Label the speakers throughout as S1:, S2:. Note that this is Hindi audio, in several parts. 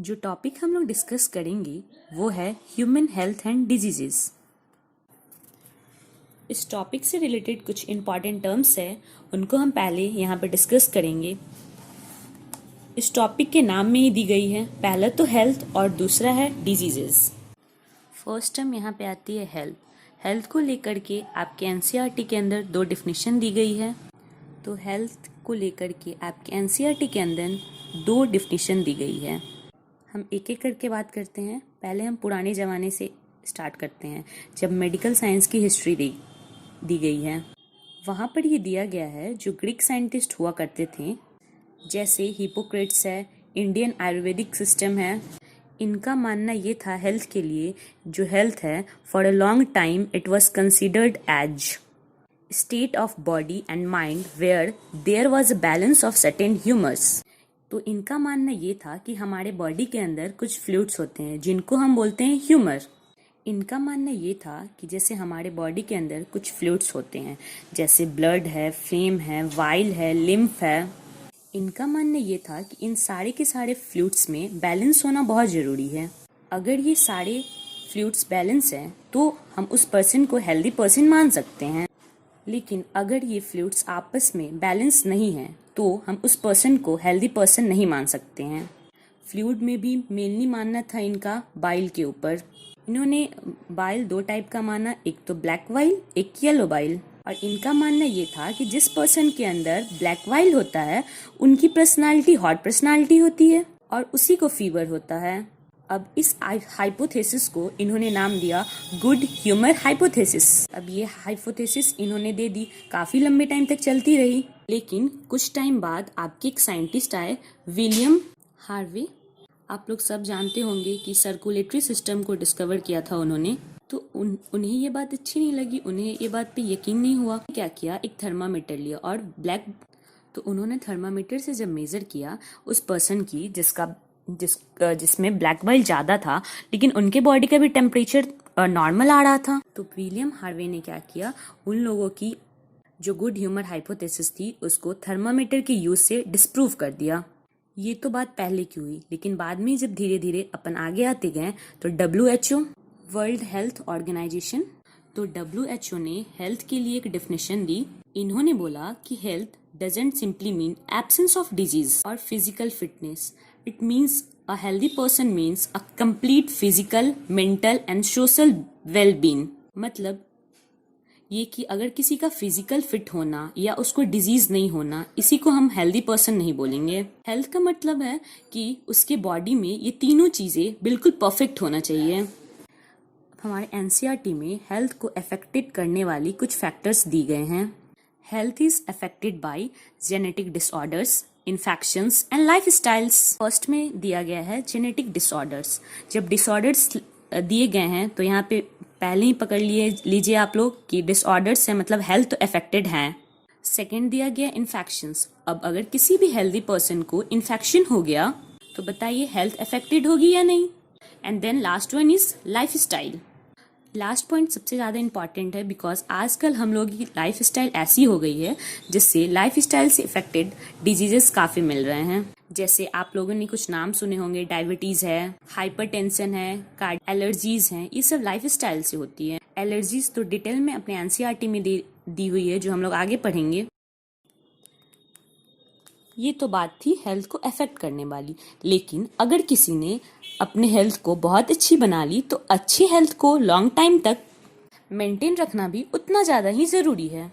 S1: जो टॉपिक हम लोग डिस्कस करेंगे वो है ह्यूमन हेल्थ एंड डिजीजेस। इस टॉपिक से रिलेटेड कुछ इम्पॉर्टेंट टर्म्स है, उनको हम पहले यहाँ पर डिस्कस करेंगे। इस टॉपिक के नाम में ही दी गई है, पहला तो हेल्थ और दूसरा है डिजीजेस। फर्स्ट टर्म यहाँ पे आती है हेल्थ। हेल्थ को लेकर के आपके एनसीईआरटी के अंदर दो डिफिनेशन दी गई है। तो हेल्थ को लेकर के आपके एनसीईआरटी के अंदर दो डिफिनेशन दी गई है। हम एक एक करके बात करते हैं। पहले हम पुराने ज़माने से स्टार्ट करते हैं, जब मेडिकल साइंस की हिस्ट्री दी गई है। वहाँ पर ये दिया गया है, जो ग्रीक साइंटिस्ट हुआ करते थे, जैसे हिपोक्रेट्स है, इंडियन आयुर्वेदिक सिस्टम है, इनका मानना ये था हेल्थ के लिए, जो हेल्थ है for a long time it was considered as state of body and mind where there was a balance of certain humours. तो इनका मानना ये था कि हमारे बॉडी के अंदर कुछ फ्लूइड्स होते हैं जिनको हम बोलते हैं ह्यूमर। इनका मानना ये था कि जैसे हमारे बॉडी के अंदर कुछ फ्लूइड्स होते हैं, जैसे ब्लड है, फ्लेम है, वाइल है, लिम्फ है। इनका मानना ये था कि इन सारे के सारे फ्लूइड्स में बैलेंस होना बहुत ज़रूरी है। अगर ये सारे फ्लूइड्स बैलेंस हैं तो हम उस पर्सन को हेल्दी पर्सन मान सकते हैं। लेकिन अगर ये फ्लूइड्स आपस में बैलेंस नहीं है तो हम उस पर्सन को हेल्दी पर्सन नहीं मान सकते हैं। फ्लूइड में भी मेनली मानना था इनका बाइल के ऊपर। इन्होंने बाइल दो टाइप का माना, एक तो ब्लैक वाइल, एक येलो बाइल। और इनका मानना ये था कि जिस पर्सन के अंदर ब्लैक वाइल होता है उनकी पर्सनालिटी हॉट पर्सनालिटी होती है और उसी को फीवर होता है। अब इस हाइपोथेसिस को इन्होंने नाम दिया गुड ह्यूमर हाइपोथेसिस। अब ये हाइपोथेसिस इन्होंने दे दी, काफी लंबे टाइम तक चलती रही। लेकिन कुछ टाइम बाद आपके एक साइंटिस्ट आए, विलियम हार्वे। आप लोग सब जानते होंगे कि सर्कुलेटरी सिस्टम को डिस्कवर किया था उन्होंने। तो उन्हें ये बात अच्छी नहीं लगी, उन्हें ये बात पे यकीन नहीं हुआ। क्या किया, एक थर्मामीटर लिया और तो उन्होंने थर्मामीटर से जब मेजर किया उस पर्सन की जिसमें ब्लैक वाइल ज़्यादा था, लेकिन उनके बॉडी का भी टेम्परेचर नॉर्मल आ रहा था। तो विलियम हार्वे ने क्या किया, उन लोगों की जो गुड ह्यूमर हाइपोथेसिस थी उसको थर्मामीटर के यूज से डिस्प्रूव कर दिया। ये तो बात पहले की हुई, लेकिन बाद में जब धीरे धीरे अपन आगे आते गए तो WHO, वर्ल्ड हेल्थ ऑर्गेनाइजेशन, तो WHO ने हेल्थ के लिए एक डेफिनेशन दी। इन्होंने बोला कि health doesn't simply mean absence of disease और physical fitness. It means a healthy person means a complete physical, mental and social well-being। मतलब ये कि अगर किसी का फिजिकल फिट होना या उसको डिजीज नहीं होना, इसी को हम हेल्दी पर्सन नहीं बोलेंगे। हेल्थ का मतलब है कि उसके बॉडी में ये तीनों चीजें बिल्कुल परफेक्ट होना चाहिए। हमारे एनसीईआरटी में हेल्थ को अफेक्टेड करने वाली कुछ फैक्टर्स दी गए हैं। Health is affected by genetic disorders, infections and lifestyles. First में दिया गया है जेनेटिक डिसऑर्डर्स। जब डिसऑर्डर्स दिए गए हैं तो यहाँ पे पहले ही पकड़ लीजिए आप लोग कि डिसऑर्डर्स से मतलब हेल्थ तो अफेक्टेड है। सेकेंड दिया गया इन्फेक्शंस। अब अगर किसी भी हेल्दी पर्सन को इन्फेक्शन हो गया तो बताइए हेल्थ अफेक्टेड होगी या नहीं। And then last one is lifestyle. Last point सबसे ज़्यादा इंपॉर्टेंट है, बिकॉज आजकल हम लोग की लाइफ स्टाइल ऐसी हो गई है जिससे लाइफ स्टाइल से इफेक्टेड डिजीजेस काफ़ी मिल रहे हैं। जैसे आप लोगों ने कुछ नाम सुने होंगे, डायबिटीज़ है, हाइपरटेंशन है, एलर्जीज हैं, ये सब लाइफ स्टाइल से होती है। एलर्जीज तो डिटेल में अपने एनसीईआरटी में दी हुई है, जो हम लोग आगे पढ़ेंगे। ये तो बात थी हेल्थ को अफेक्ट करने वाली। लेकिन अगर किसी ने अपने हेल्थ को बहुत अच्छी बना ली तो अच्छी हेल्थ को लॉन्ग टाइम तक मेंटेन रखना भी उतना ज़्यादा ही ज़रूरी है।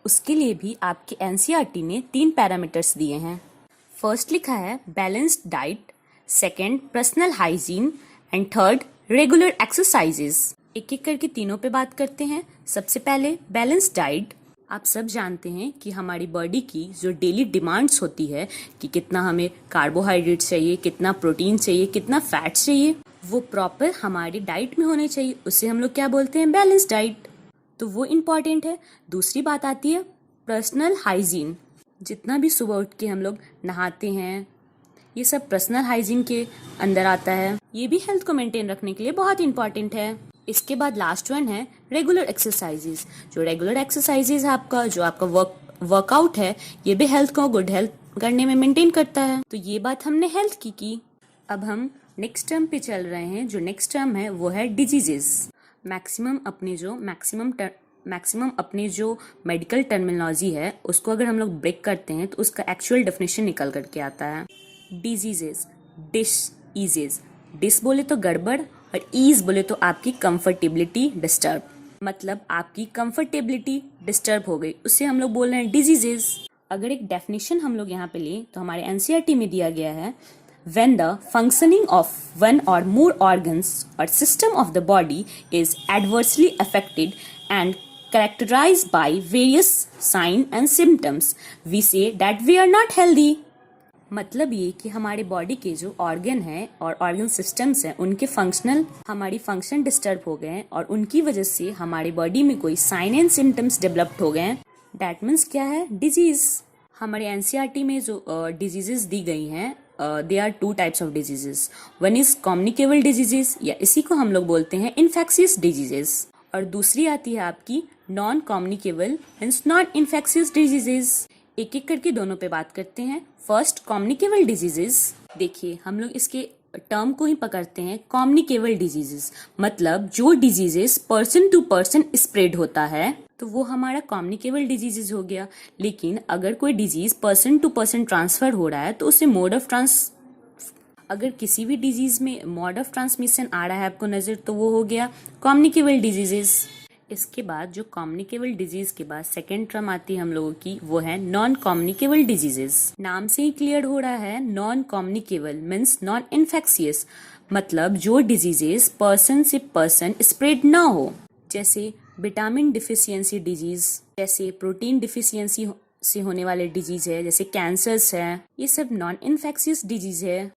S1: उसके लिए भी आपके एनसीईआरटी ने 3 पैरामीटर्स दिए हैं। फर्स्ट लिखा है balanced diet, second personal hygiene and third regular exercises. एक एक करके तीनों पे बात करते हैं। सबसे पहले बैलेंस्ड डाइट। आप सब जानते हैं कि हमारी बॉडी की जो डेली डिमांड्स होती है कि कितना हमें कार्बोहाइड्रेट चाहिए, कितना प्रोटीन चाहिए, कितना फैट चाहिए, वो प्रॉपर हमारी डाइट में होने चाहिए। उसे हम लोग क्या बोलते हैं, बैलेंस डाइट। तो वो इम्पॉर्टेंट है। दूसरी बात आती है पर्सनल हाइजीन। जितना भी सुबह उठ के हम लोग नहाते हैं, ये सब पर्सनल हाइजीन के अंदर आता है। ये भी हेल्थ को मेंटेन रखने के लिए बहुत इंपॉर्टेंट है। इसके बाद लास्ट वन है रेगुलर एक्सरसाइजेस। जो रेगुलर एक्सरसाइजेस है आपका, जो आपका वर्कआउट है, ये भी हेल्थ को गुड हेल्थ करने में मेंटेन करता है। तो ये बात हमने हेल्थ की। अब हम नेक्स्ट टर्म पे चल रहे हैं। जो नेक्स्ट टर्म है वो है डिजीजेस। मैक्सिमम अपनी जो मेडिकल टर्मिनोलॉजी है उसको अगर हम लोग ब्रेक करते हैं तो उसका एक्चुअल डेफिनेशन निकल करके आता है। डिजीजेस, डिस बोले तो गड़बड़ और ईज बोले तो आपकी कंफर्टेबिलिटी डिस्टर्ब, मतलब आपकी कंफर्टेबिलिटी डिस्टर्ब हो गई, उससे हम लोग बोल रहे हैं डिजीजेस। अगर एक डेफिनेशन हम लोग यहाँ पे लें तो हमारे एनसीईआरटी में दिया गया है, when the functioning of one or more organs or system of the body is adversely affected and characterized by various signs and symptoms, we say that we are not healthy। मतलब ये कि हमारे बॉडी के जो ऑर्गन है और ऑर्गन सिस्टम्स हैं उनके हमारी फंक्शन डिस्टर्ब हो गए हैं और उनकी वजह से हमारे बॉडी में कोई साइन एंड सिम्टम्स डेवलप्ड हो गए हैं। दैट मीन्स क्या है? डिजीज। हमारे एनसीईआरटी में जो डिजीजेस दी गई हैं, they are 2 types of diseases. One is communicable diseases, या इसी को हम लोग बोलते हैं इन्फेक्शियस डिजीजेस, और दूसरी आती है आपकी non communicable means non infectious diseases. एक एक करके दोनों पे बात करते हैं। First, communicable diseases. देखिए, हम लोग इसके टर्म को ही पकड़ते हैं। कम्युनिकेबल डिजीजेस मतलब जो diseases person to person spread होता है तो वो हमारा कम्युनिकेबल डिजीजेस हो गया। लेकिन अगर कोई disease person to person transfer हो रहा है तो उसे अगर किसी भी डिजीज में मोड ऑफ ट्रांसमिशन आ रहा है आपको नजर, तो वो हो गया कम्युनिकेबल डिजीजेस। इसके बाद जो कम्युनिकेबल डिजीज के बाद सेकेंड टर्म आती है हम लोगों की, वो है नॉन कम्युनिकेबल डिजीजेस। नाम से ही क्लियर हो रहा है, non communicable means non infectious, मतलब जो डिजीजेस पर्सन से पर्सन स्प्रेड ना हो, जैसे विटामिन डिफिशियंसी डिजीज, जैसे प्रोटीन डिफिशियंसी से होने वाले डिजीज है, जैसे कैंसर्स है, ये सब नॉन इन्फेक्शियस डिजीज है।